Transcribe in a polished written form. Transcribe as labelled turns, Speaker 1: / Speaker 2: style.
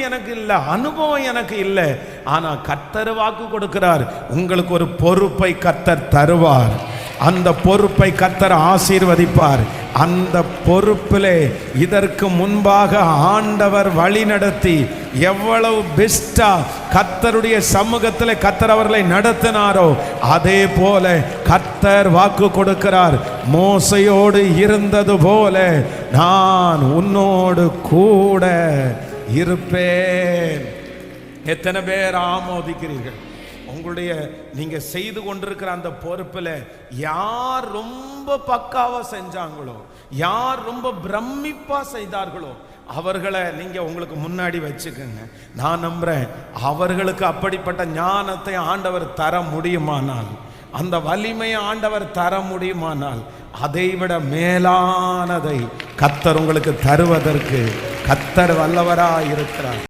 Speaker 1: எனக்கு இல்லை, அனுபவம் எனக்கு இல்லை. ஆனா கர்த்தர் வாக்கு கொடுக்கிறார், உங்களுக்கு ஒரு பொறுப்பை கர்த்தர் தருவார். அந்த பொறுப்பை கர்த்தர் ஆசீர்வதிப்பார். அந்த பொறுப்பிலே இதற்கு முன்பாக ஆண்டவர் வழி நடத்தி எவ்வளவு பெஸ்டா கர்த்தருடைய சமூகத்தில் கர்த்தர் அவர்களை நடத்தினாரோ அதே போல கர்த்தர் வாக்கு கொடுக்கிறார், மோசையோடு இருந்தது போல நான் உன்னோடு கூட இருப்பேன். எத்தனை பேர் ஆமோதிக்கிறீர்கள்? உங்களுடைய நீங்க செய்து கொண்டிருக்கிற அந்த பொறுப்பில் யார் ரொம்ப பக்காவா செஞ்சாங்களோ, யார் ரொம்ப பிரமிப்பா செய்தார்களோ அவர்களை நீங்க உங்களுக்கு முன்னாடி வச்சுக்கோங்க. நான் நம்புறேன் அவர்களுக்கு அப்படிப்பட்ட ஞானத்தை ஆண்டவர் தர முடியுமானால், அந்த வலிமையை ஆண்டவர் தர முடியுமானால், அதைவிட மேலானதை கர்த்தர் உங்களுக்கு தருவதற்கு கர்த்தர் வல்லவராய் இருக்கிறார்.